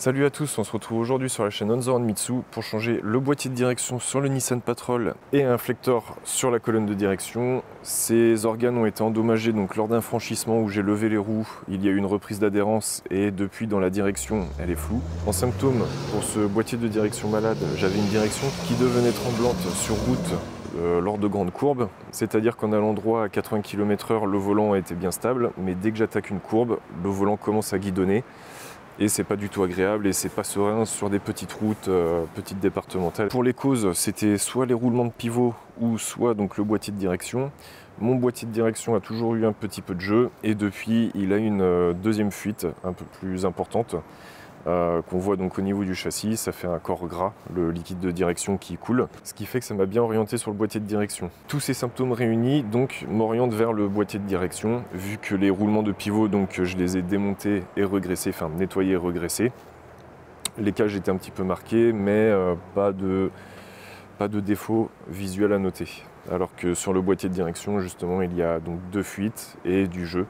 Salut à tous, on se retrouve aujourd'hui sur la chaîne On The Road Mitsu pour changer le boîtier de direction sur le Nissan Patrol et un flector sur la colonne de direction. Ces organes ont été endommagés donc lors d'un franchissement où j'ai levé les roues, il y a eu une reprise d'adhérence et depuis dans la direction elle est floue. En symptômes, pour ce boîtier de direction malade, j'avais une direction qui devenait tremblante sur route lors de grandes courbes, c'est-à-dire qu'en allant droit à 80 km/h, le volant était bien stable, mais dès que j'attaque une courbe, le volant commence à guidonner. Et c'est pas du tout agréable et c'est pas serein sur des petites routes, petites départementales. Pour les causes, c'était soit les roulements de pivot ou soit donc le boîtier de direction. Mon boîtier de direction a toujours eu un petit peu de jeu et depuis il a une deuxième fuite un peu plus importante qu'on voit donc au niveau du châssis. Ça fait un corps gras, le liquide de direction qui coule, ce qui fait que ça m'a bien orienté sur le boîtier de direction. Tous ces symptômes réunis donc m'orientent vers le boîtier de direction, vu que les roulements de pivot donc je les ai démontés et regraissés, enfin nettoyés et regraissés. Les cages étaient un petit peu marquées, mais pas de défaut visuel à noter. Alors que sur le boîtier de direction justement il y a donc deux fuites et du jeu.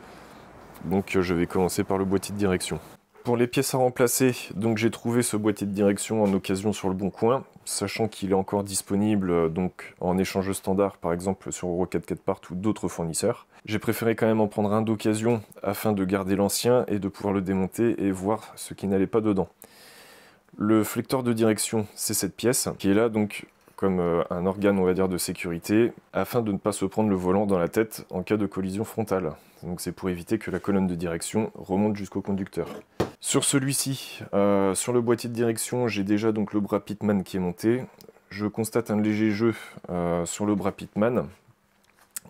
Donc je vais commencer par le boîtier de direction. Pour les pièces à remplacer, donc j'ai trouvé ce boîtier de direction en occasion sur le Bon Coin, sachant qu'il est encore disponible donc en échange standard, par exemple sur Euro 4 Part ou d'autres fournisseurs. J'ai préféré quand même en prendre un d'occasion afin de garder l'ancien et de pouvoir le démonter et voir ce qui n'allait pas dedans. Le flector de direction, c'est cette pièce qui est là donc comme un organe on va dire de sécurité afin de ne pas se prendre le volant dans la tête en cas de collision frontale. Donc c'est pour éviter que la colonne de direction remonte jusqu'au conducteur. Sur celui-ci, sur le boîtier de direction, j'ai déjà donc le bras Pitman qui est monté. Je constate un léger jeu sur le bras Pitman.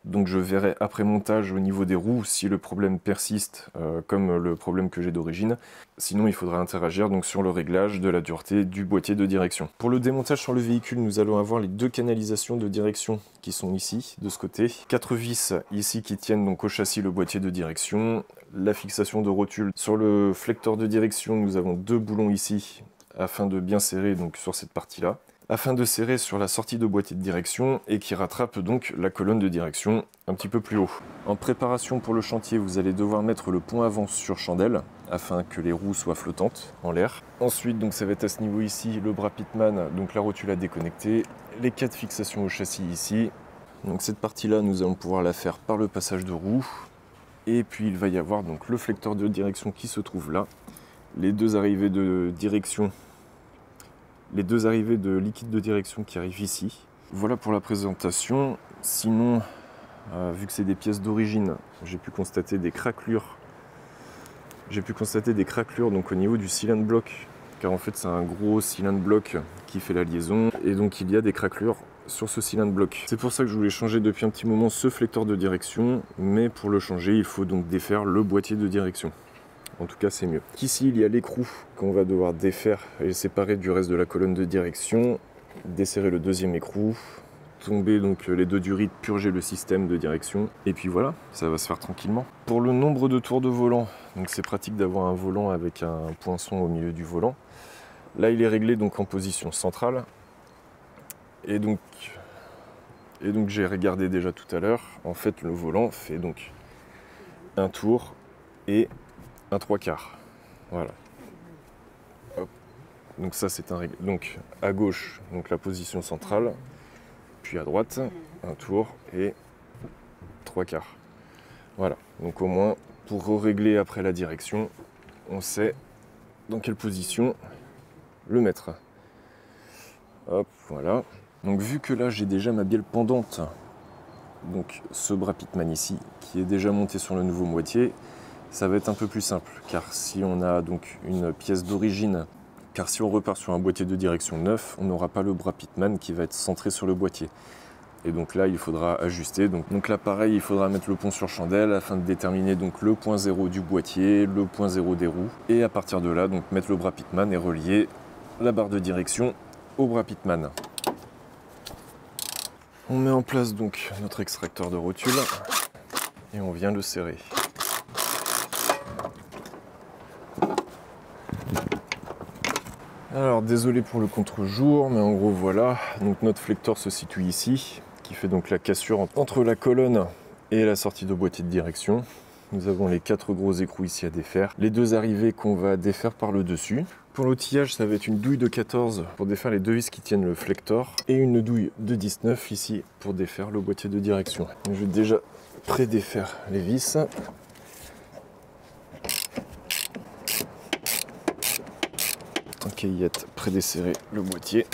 Donc je verrai après montage au niveau des roues si le problème persiste comme le problème que j'ai d'origine. Sinon il faudra interagir donc sur le réglage de la dureté du boîtier de direction. Pour le démontage sur le véhicule, nous allons avoir les deux canalisations de direction qui sont ici, de ce côté. 4 vis ici qui tiennent donc au châssis le boîtier de direction. La fixation de rotule. Sur le flector de direction, nous avons deux boulons ici afin de bien serrer donc sur cette partie-là. Afin de serrer sur la sortie de boîtier de direction et qui rattrape donc la colonne de direction un petit peu plus haut. En préparation pour le chantier, vous allez devoir mettre le pont avant sur chandelle afin que les roues soient flottantes en l'air. Ensuite, donc ça va être à ce niveau ici, le bras Pitman, donc la rotule à déconnecter, les 4 fixations au châssis ici. Donc cette partie-là, nous allons pouvoir la faire par le passage de roue. Et puis il va y avoir donc le flector de direction qui se trouve là, les deux arrivées de direction. Les deux arrivées de liquide de direction qui arrivent ici. Voilà pour la présentation. Sinon, vu que c'est des pièces d'origine, j'ai pu constater des craquelures. Donc au niveau du cylindre bloc, car en fait c'est un gros cylindre bloc qui fait la liaison, et donc il y a des craquelures sur ce cylindre bloc. C'est pour ça que je voulais changer depuis un petit moment ce flector de direction, mais pour le changer, il faut donc défaire le boîtier de direction. En tout cas, c'est mieux. Ici, il y a l'écrou qu'on va devoir défaire et séparer du reste de la colonne de direction. Desserrer le deuxième écrou. Tomber donc les deux durites, purger le système de direction. Et puis voilà, ça va se faire tranquillement. Pour le nombre de tours de volant, donc c'est pratique d'avoir un volant avec un poinçon au milieu du volant. Là, il est réglé donc en position centrale. Et donc j'ai regardé déjà tout à l'heure. En fait, le volant fait donc un tour et un 3/4. Voilà. Hop. Donc ça c'est un règle. Donc à gauche, donc la position centrale, puis à droite, un tour et 3/4. Voilà. Donc au moins pour régler après la direction, on sait dans quelle position le mettre. Hop, voilà. Donc vu que là j'ai déjà ma bielle pendante, donc ce bras Pitman ici, qui est déjà monté sur le nouveau boîtier, ça va être un peu plus simple, car si on a donc une pièce d'origine, car si on repart sur un boîtier de direction neuf, on n'aura pas le bras Pitman qui va être centré sur le boîtier. Et donc là, il faudra ajuster. Donc là, pareil, il faudra mettre le pont sur chandelle afin de déterminer donc le point 0 du boîtier, le point 0 des roues. Et à partir de là, donc mettre le bras Pitman et relier la barre de direction au bras Pitman. On met en place donc notre extracteur de rotule et on vient le serrer. Alors désolé pour le contre-jour, mais en gros voilà, donc notre flector se situe ici, qui fait donc la cassure entre la colonne et la sortie de boîtier de direction. Nous avons les 4 gros écrous ici à défaire. Les 2 arrivées qu'on va défaire par le dessus. Pour l'outillage, ça va être une douille de 14 pour défaire les 2 vis qui tiennent le flector. Et une douille de 19 ici pour défaire le boîtier de direction. Je vais déjà pré-défaire les vis. Ok, Yette, pré-desserrer le boîtier.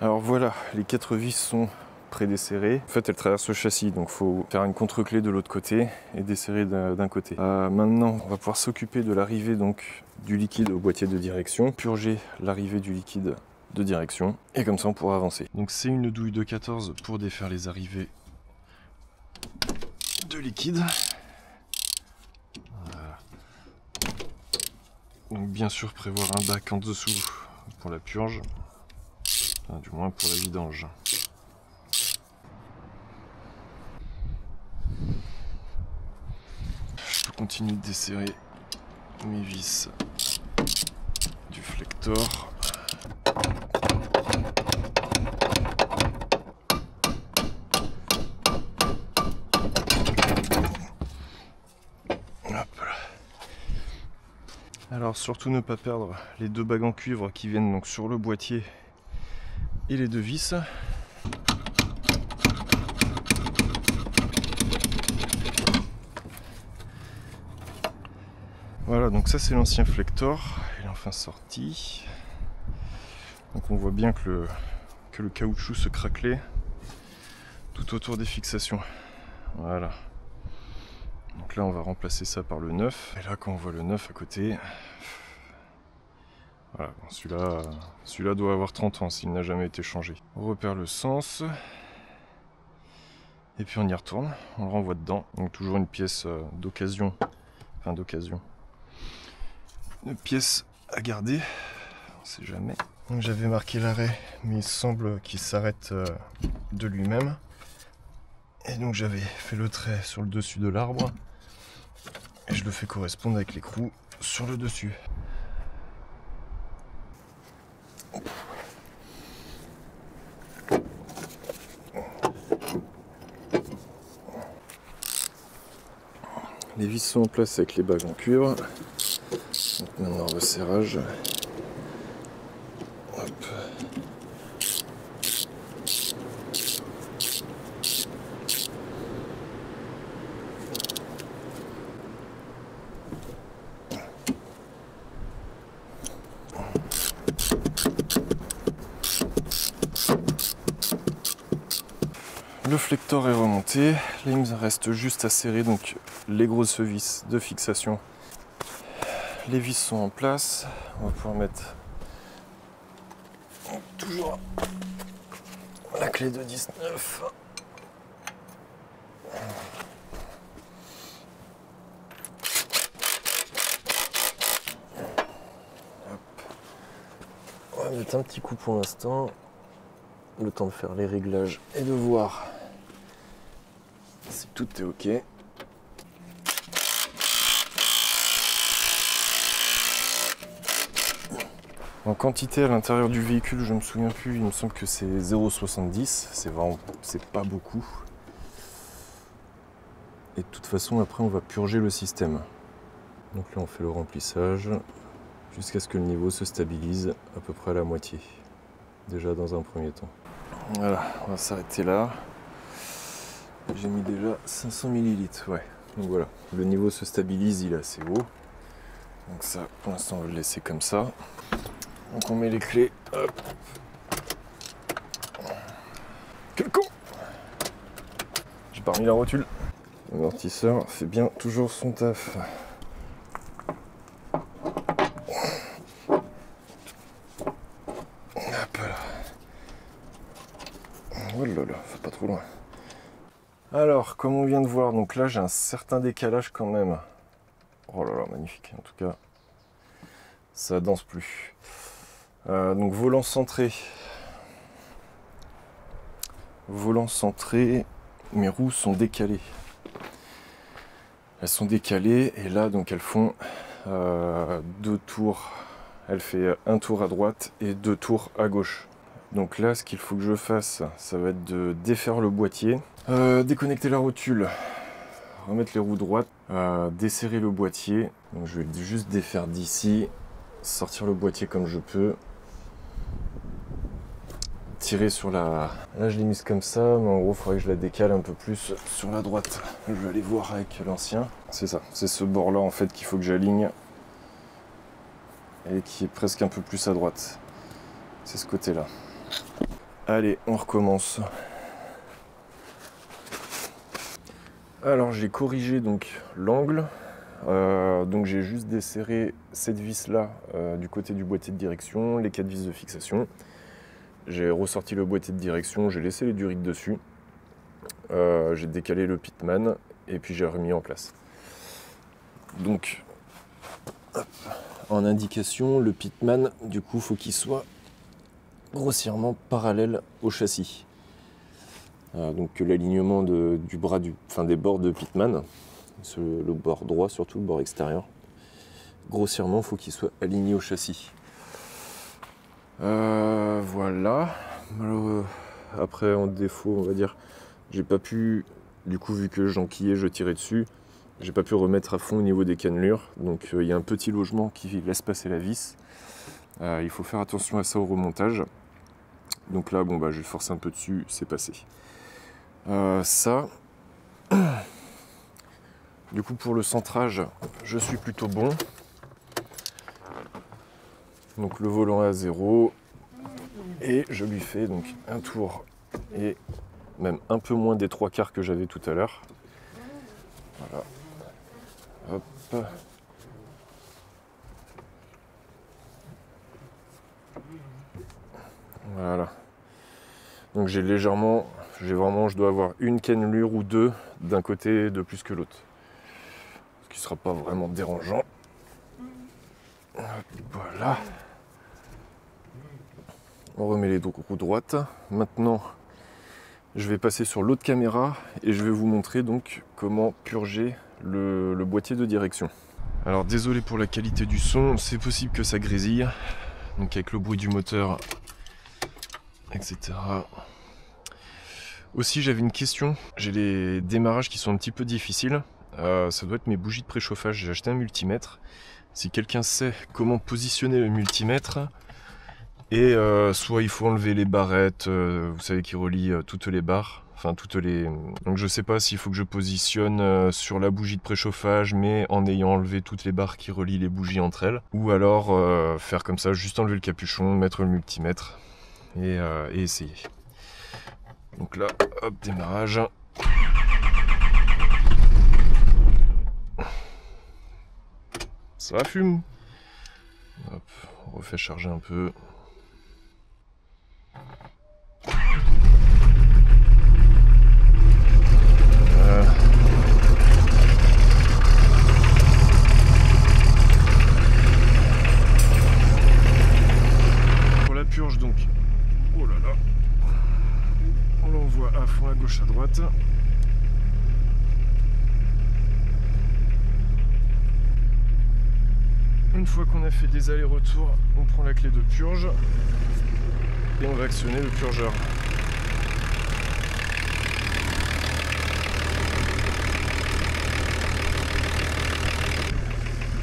Alors voilà, les 4 vis sont pré-desserrées. En fait, elles traversent le châssis, donc il faut faire une contre-clé de l'autre côté et desserrer d'un côté. Maintenant, on va pouvoir s'occuper de l'arrivée donc du liquide au boîtier de direction, purger l'arrivée du liquide de direction, et comme ça on pourra avancer. Donc c'est une douille de 14 pour défaire les arrivées de liquide. Voilà. Donc bien sûr prévoir un bac en dessous pour la purge. Enfin, du moins pour la vidange. Je peux continuer de desserrer mes vis du flector. Hop là. Alors surtout ne pas perdre les 2 bagues en cuivre qui viennent donc sur le boîtier et les 2 vis. Voilà, donc ça c'est l'ancien flector, il est enfin sorti. Donc on voit bien que le caoutchouc se craquelait tout autour des fixations. Voilà. Donc là on va remplacer ça par le 9. Et là quand on voit le 9 à côté, voilà, bon, celui-là doit avoir 30 ans s'il n'a jamais été changé. On repère le sens. Et puis on y retourne, on le renvoie dedans. Donc toujours une pièce d'occasion. Enfin d'occasion. Une pièce à garder, on sait jamais. Donc j'avais marqué l'arrêt, mais il semble qu'il s'arrête de lui-même. Et donc j'avais fait le trait sur le dessus de l'arbre. Et je le fais correspondre avec l'écrou sur le dessus. Les vis sont en place avec les bagues en cuivre. Donc maintenant resserrage. Hop. Le flector est remonté, là il me reste juste à serrer donc les grosses vis de fixation. Les vis sont en place, on va pouvoir mettre toujours la clé de 19. Hop. On va mettre un petit coup pour l'instant, le temps de faire les réglages et de voir si tout est ok. En quantité à l'intérieur du véhicule, je me souviens plus, il me semble que c'est 0,70, c'est pas beaucoup. Et de toute façon après on va purger le système. Donc là on fait le remplissage jusqu'à ce que le niveau se stabilise à peu près à la moitié. Déjà dans un premier temps. Voilà, on va s'arrêter là. J'ai mis déjà 500 ml, ouais. Donc voilà, le niveau se stabilise, il est assez haut. Donc ça, pour l'instant, on va le laisser comme ça. Donc on met les clés. Hop. Quel con! J'ai pas remis la rotule. L'amortisseur fait bien toujours son taf. Hop là. Oh là là, faut pas trop loin. Alors, comme on vient de voir, donc là j'ai un certain décalage quand même. Oh là là, magnifique. En tout cas, ça danse plus. Donc volant centré. Volant centré, mes roues sont décalées. Elles sont décalées et là donc elles font 2 tours. Elle fait un tour à droite et 2 tours à gauche. Donc là, ce qu'il faut que je fasse, ça va être de défaire le boîtier, déconnecter la rotule, remettre les roues droites, desserrer le boîtier. Donc je vais juste défaire d'ici, sortir le boîtier comme je peux, tirer sur la... Là je l'ai mise comme ça, mais en gros il faudrait que je la décale un peu plus sur la droite. Je vais aller voir avec l'ancien. C'est ça, c'est ce bord là en fait qu'il faut que j'aligne et qui est presque un peu plus à droite. C'est ce côté là. Allez, on recommence. Alors j'ai corrigé donc l'angle, donc j'ai juste desserré cette vis là du côté du boîtier de direction, les 4 vis de fixation. J'ai ressorti le boîtier de direction, j'ai laissé les durites dessus, j'ai décalé le pitman et puis j'ai remis en place. Donc hop, en indication, le pitman du coup faut qu'il soit grossièrement parallèle au châssis. Donc que l'alignement du bras, des bords de pitman, le bord droit surtout, le bord extérieur, grossièrement il faut qu'il soit aligné au châssis. Voilà. Après en défaut on va dire, j'ai pas pu, du coup vu que j'enquillais, je tirais dessus, j'ai pas pu remettre à fond au niveau des cannelures, donc il y a un petit logement qui laisse passer la vis. Il faut faire attention à ça au remontage. Donc là bon je force un peu dessus, c'est passé. Ça, du coup pour le centrage, je suis plutôt bon. Donc le volant est à 0 et je lui fais donc un tour et même un peu moins des 3/4 que j'avais tout à l'heure. Voilà. Hop. Voilà. Donc j'ai vraiment, je dois avoir une cannelure ou deux d'un côté de plus que l'autre. Ce qui ne sera pas vraiment dérangeant. Voilà. On remet les roues droites. Maintenant, je vais passer sur l'autre caméra et je vais vous montrer donc comment purger le boîtier de direction. Alors désolé pour la qualité du son, c'est possible que ça grésille. Donc avec le bruit du moteur, etc. Aussi j'avais une question, j'ai les démarrages qui sont un petit peu difficiles. Ça doit être mes bougies de préchauffage, j'ai acheté un multimètre. Si quelqu'un sait comment positionner le multimètre, et soit il faut enlever les barrettes, vous savez, qui relient toutes les barres, enfin toutes les... Donc je sais pas s'il faut que je positionne sur la bougie de préchauffage, mais en ayant enlevé toutes les barres qui relient les bougies entre elles, ou alors faire comme ça, juste enlever le capuchon, mettre le multimètre et essayer. Donc là, hop, démarrage. Ça fume. Hop, on refait charger un peu. Pour la purge donc, oh là là, on l'envoie à fond à gauche à droite. Une fois qu'on a fait des allers-retours, on prend la clé de purge et on va actionner le purgeur.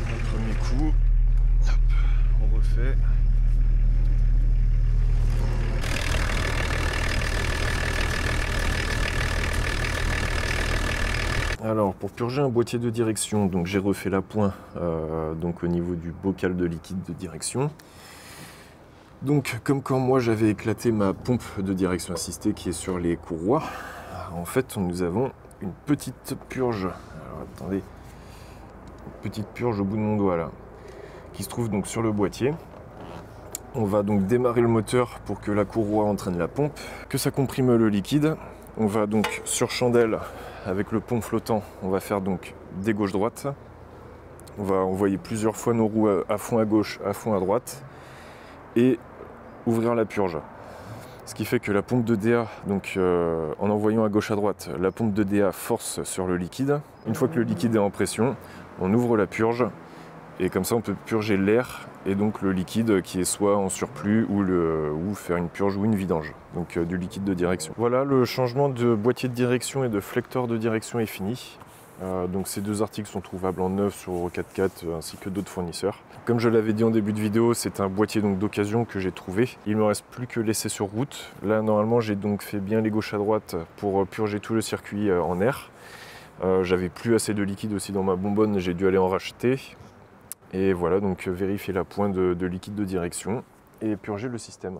Un premier coup, hop, on refait. Alors pour purger un boîtier de direction, donc j'ai refait l'appoint donc au niveau du bocal de liquide de direction. Donc comme quand moi j'avais éclaté ma pompe de direction assistée qui est sur les courroies, en fait nous avons une petite purge. Alors attendez, une petite purge au bout de mon doigt là, qui se trouve donc sur le boîtier. On va donc démarrer le moteur pour que la courroie entraîne la pompe, que ça comprime le liquide. On va donc sur chandelle avec le pont flottant, on va faire donc des gauche-droite. On va envoyer plusieurs fois nos roues à fond à gauche, à fond à droite et ouvrir la purge. Ce qui fait que la pompe de DA, donc en envoyant à gauche à droite, la pompe de DA force sur le liquide. Une fois que le liquide est en pression, on ouvre la purge Et comme ça on peut purger l'air et donc le liquide qui est soit en surplus ou faire une purge ou une vidange, donc du liquide de direction. Voilà, le changement de boîtier de direction et de flecteur de direction est fini. Donc ces deux articles sont trouvables en neuf sur Euro 4x4 ainsi que d'autres fournisseurs. Comme je l'avais dit en début de vidéo, c'est un boîtier d'occasion que j'ai trouvé. Il ne me reste plus que l'essai sur route. Là normalement j'ai donc fait bien les gauches à droite pour purger tout le circuit en air. J'avais plus assez de liquide aussi dans ma bonbonne, j'ai dû aller en racheter. Et voilà, donc vérifier la pointe de liquide de direction et purger le système.